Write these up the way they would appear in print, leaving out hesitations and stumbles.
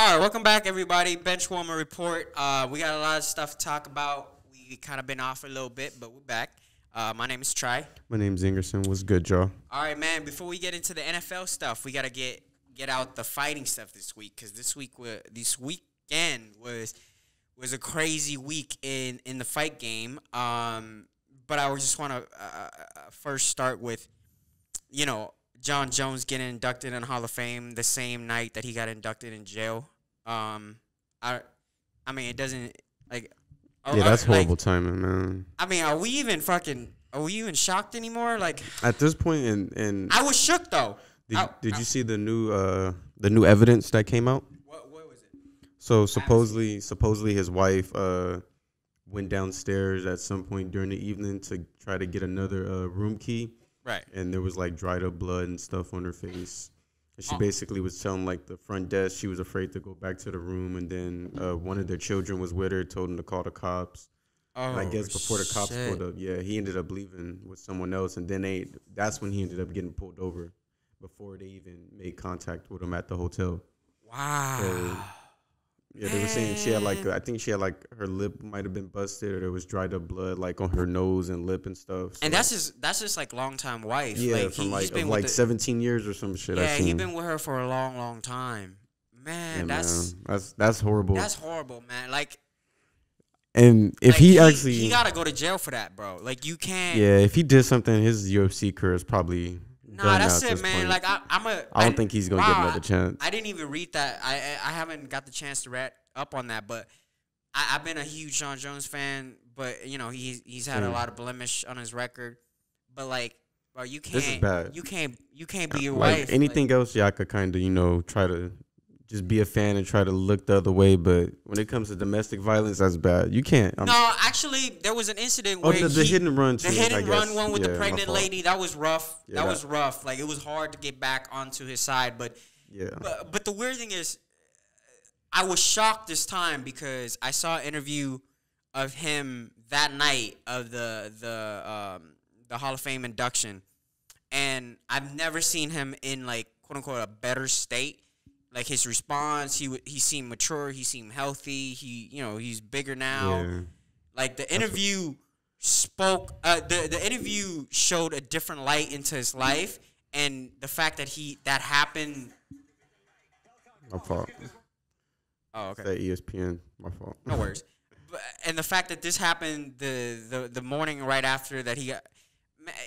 All right, welcome back, everybody. Benchwarmer report. We got a lot of stuff to talk about. We kind of been off a little bit, but we're back. My name is Try. My name's Engerson. What's good, Joe? All right, man. Before we get into the NFL stuff, we gotta get out the fighting stuff this week because this weekend was a crazy week in the fight game. But I just want to first start with, Jon Jones getting inducted in Hall of Fame the same night that he got inducted in jail. I mean, it doesn't like. Yeah, that's horrible timing, man. I mean, are we even shocked anymore? Like at this point, and I was shook though. Did you see the new evidence that came out? What was it? So supposedly his wife went downstairs at some point during the evening to try to get another room key. Right. And there was like dried up blood and stuff on her face. And she basically was telling like the front desk she was afraid to go back to the room. And then one of their children was with her, told him to call the cops. Oh, and I guess before the cops pulled up, he ended up leaving with someone else. And then that's when he ended up getting pulled over before they even made contact with him at the hotel. Wow. So, yeah, they were saying she had I think she had her lip might have been busted, or there was dried up blood like on her nose and lip and stuff. So. And that's just like longtime wife. Yeah, like, he's been 17 years or some shit. Yeah, he's been with her for a long, long time. Man, yeah, that's horrible. That's horrible, man. Like, and if he gotta go to jail for that, bro. Like, you can't. Yeah, if he did something, his UFC career is probably. Nah, that's it, man. Point. Like I don't think he's gonna get another chance. I didn't even read that. I haven't got the chance to read up on that, but I've been a huge Jon Jones fan. But he's had a lot of blemish on his record. But like, bro, you can't. This is bad. You can't be your like wife. Anything else, I could kind of try to just be a fan and try to look the other way. But when it comes to domestic violence, that's bad. You can't. No, actually, there was an incident where the hit and run. The hit and run one with the pregnant lady, that was rough. Yeah, that was rough. Like, it was hard to get back onto his side. But yeah. But the weird thing is, I was shocked this time because I saw an interview of him that night of the Hall of Fame induction, and I've never seen him in like quote unquote a better state. Like, his response, he seemed mature, he seemed healthy, he's bigger now. Yeah. Like, the interview the interview showed a different light into his life, and the fact that that happened. My fault. Oh, okay. That ESPN, my fault. No worries. And the fact that this happened the morning right after that he got.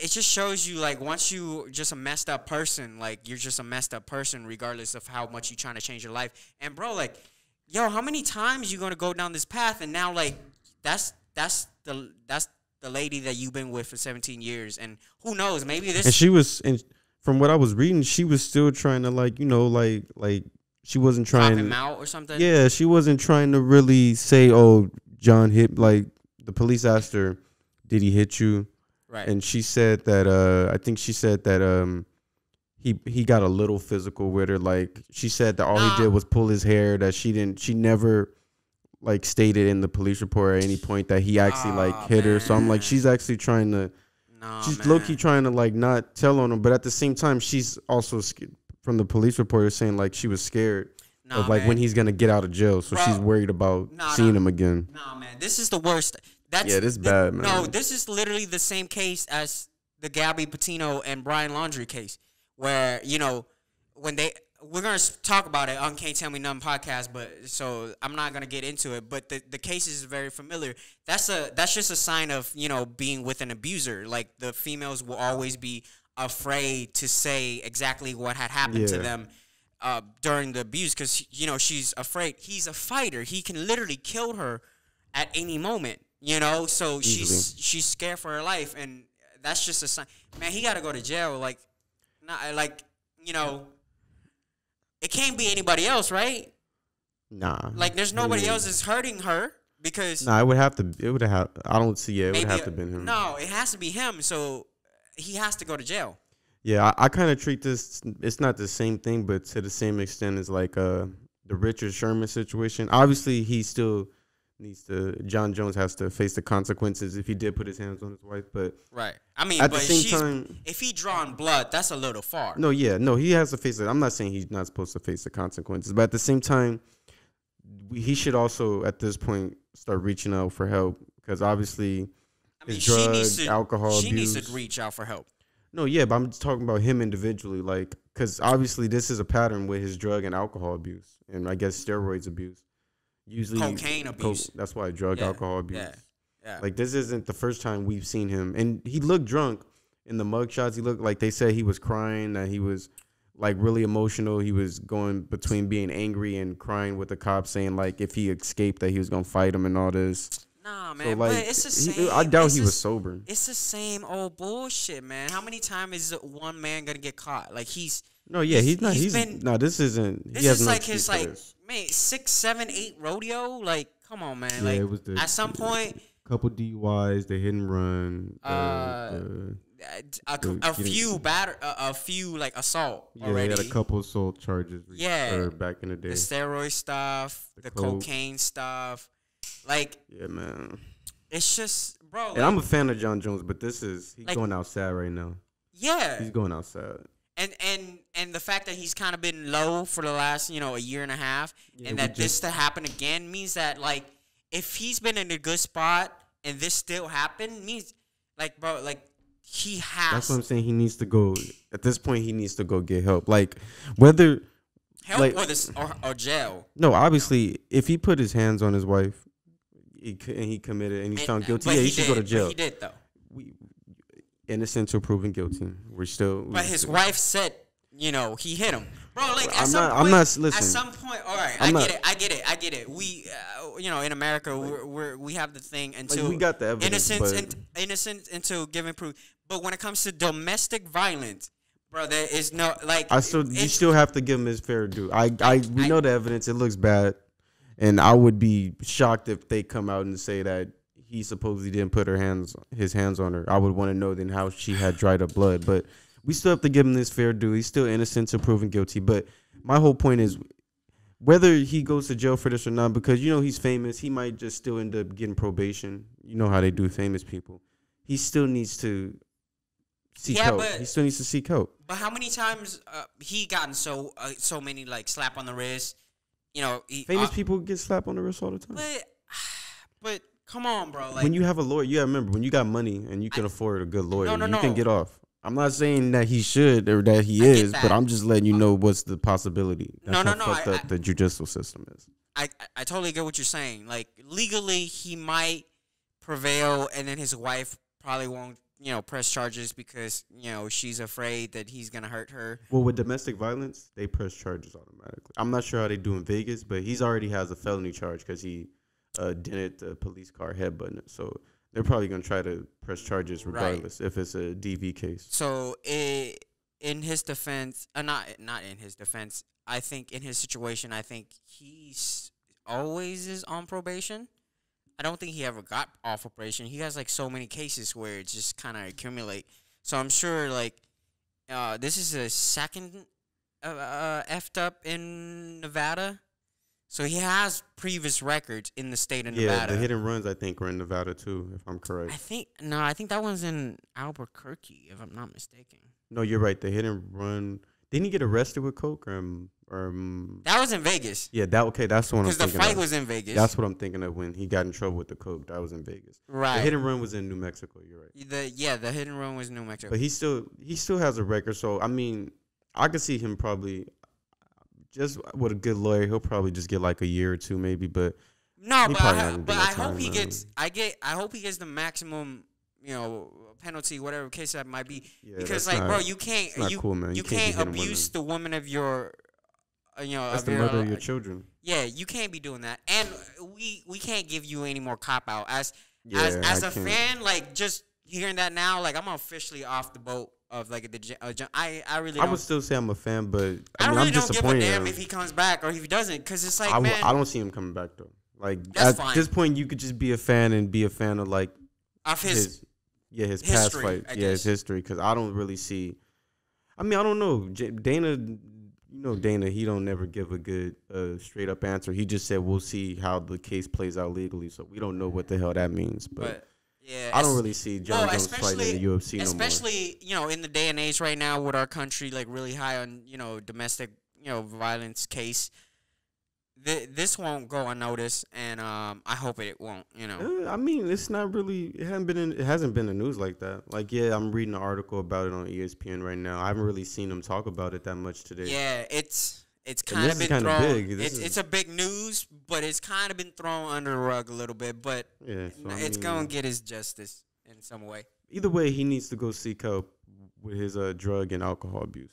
It just shows you, like, once you just a messed up person, like, you're just a messed up person regardless of how much you're trying to change your life. And, bro, like, yo, how many times you going to go down this path? And now, like, that's the lady that you've been with for 17 years. And who knows, maybe this. And she was, and from what I was reading, she was still trying to, like, she wasn't trying. Drop him out or something? Yeah, she wasn't trying to really say, oh, John hit, like, the police asked her, did he hit you? Right. And she said that I think she said that he got a little physical with her. Like, she said that all he did was pull his hair, that she never like stated in the police report at any point that he actually hit her. So I'm like, she's actually trying to she's low-key trying to like not tell on him, but at the same time she's also from the police report saying like she was scared of like when he's gonna get out of jail. So she's worried about seeing him again. Nah, man, this is the worst. This is bad, man. No, this is literally the same case as the Gabby Patino and Brian Laundrie case, where when we're gonna talk about it on Can't Tell Me None podcast, but so I'm not gonna get into it. But the case is very familiar. That's just a sign of being with an abuser. Like, the females will always be afraid to say exactly what had happened to them during the abuse because she's afraid. He's a fighter. He can literally kill her at any moment. So Easily. she's scared for her life, and that's just a sign. Man, he got to go to jail. Like, it can't be anybody else, right? Nah. Like, there's nobody else that's hurting her because. Nah, it would have. I don't see it. It would have to be him. No, it has to be him. So he has to go to jail. Yeah, I kind of treat this. It's not the same thing, but to the same extent as like the Richard Sherman situation. Obviously, he still needs to. Jon Jones has to face the consequences if he did put his hands on his wife. But right, I mean, at the same time, if he drawn blood, that's a little far. No, he has to face it. I'm not saying he's not supposed to face the consequences, but at the same time, he should also at this point start reaching out for help because obviously his alcohol abuse. She needs to reach out for help. No, yeah, but I'm just talking about him individually, like, because obviously this is a pattern with his drug and alcohol abuse, and I guess steroids abuse. Usually cocaine abuse. That's why alcohol abuse. Yeah. Like, this isn't the first time we've seen him, and he looked drunk in the mugshots. He looked like they said he was crying, that he was like really emotional. He was going between being angry and crying with the cops, saying like if he escaped that he was gonna fight him and all this. Nah, man, so, like, but it's the same. I doubt he was sober. It's the same old bullshit, man. How many times is one man gonna get caught? Like he's no, yeah, he's not. No, this isn't. This is like his like 6, 7, 8 rodeo. Like, come on, man. Yeah, like it was at some point, couple DUIs, the hit and run, a few like assault. Yeah, already. He had a couple assault charges. Yeah, back in the day. The steroid stuff, the cocaine stuff. Like, yeah, man. It's just, bro. And I'm a fan of Jon Jones, but he's like, going outside right now. Yeah, he's going outside. And the fact that he's kind of been low for the last a year and a half, and that this to happen again means that like if he's been in a good spot and this still happened means like, bro, like he has. That's what I'm saying. He needs to go. At this point, he needs to go get help. Like whether help like, or jail. No, obviously, if he put his hands on his wife. He committed and he's found guilty. Yeah, he should go to jail. But he did though. Innocent till proven guilty. But his wife said, he hit him, bro. Like I'm not. Listen. At some point, all right, I get it. We, in America, we have the thing until like we got the evidence, innocence until given proof. But when it comes to domestic violence, bro, there is no like. You still have to give him his fair due. We know the evidence. It looks bad. And I would be shocked if they come out and say that he supposedly didn't put his hands on her. I would want to know then how she had dried up blood. But we still have to give him this fair due. He's still innocent until proven guilty. But my whole point is whether he goes to jail for this or not, because, he's famous, he might just still end up getting probation. You know how they do famous people. He still needs to seek help. He still needs to seek help. But how many times he gotten so many like slap on the wrist? Famous people get slapped on the wrist all the time. But come on, bro. Like, when you have a lawyer, you gotta remember when you got money and you can afford a good lawyer, you can get off. I'm not saying that he should or that he is, but I'm just letting you know what's the possibility. That's how fucked up the judicial system is. I totally get what you're saying. Like legally, he might prevail, and then his wife probably won't. Press charges because, she's afraid that he's going to hurt her. Well, with domestic violence, they press charges automatically. I'm not sure how they do in Vegas, but he's already has a felony charge because he dented the police car headbutting it. So they're probably going to try to press charges regardless if it's a DV case. So in his defense, not in his defense, I think in his situation, I think he's always is on probation. I don't think he ever got off probation. He has like so many cases where it just kind of accumulate. So I'm sure like this is a second effed up in Nevada. So he has previous records in the state of Nevada. Yeah, the hit and runs I think were in Nevada too, if I'm correct. I think that one's in Albuquerque, if I'm not mistaken. No, you're right. The hit and run. Didn't he get arrested with coke or that was in Vegas. Yeah, that's the one I'm thinking of. Because the fight was in Vegas. That's what I'm thinking of when he got in trouble with the coke. That was in Vegas. Right. The hit and run was in New Mexico. You're right. The hit and run was in New Mexico. But he still has a record. So I mean, I could see him probably just with a good lawyer. He'll probably just get like a year or two, maybe. But no, but I hope he gets. I hope he gets the maximum. Penalty, whatever case that might be. Yeah, because like, bro, you can't. You can't abuse the woman of your. That's the mother of your children. Yeah, you can't be doing that, and we can't give you any more cop out as a fan. Like just hearing that now, like I'm officially off the boat of like I really. I would still say I'm a fan, but I really I'm don't give disappointed. A damn if he comes back or if he doesn't, because it's like I don't see him coming back though. Like at this point, you could just be a fan and be a fan of like of his his past fight, his history, because I don't really see. I mean, I don't know Dana. Dana, he don't never give a good straight up answer. He just said we'll see how the case plays out legally. So we don't know what the hell that means. But yeah, I don't really see Jon Jones fighting in the UFC no more. Especially, in the day and age right now with our country like really high on, domestic, violence case. this won't go unnoticed, and I hope it won't. You know. I mean, it's not really. It hasn't been in the news like that. Like, yeah, I'm reading an article about it on ESPN right now. I haven't really seen them talk about it that much today. Yeah, it's kind of been thrown. Big. It's a big news, but it's kind of been thrown under the rug a little bit. But yeah, so, it's gonna get his justice in some way. Either way, he needs to go seek help with his drug and alcohol abuse.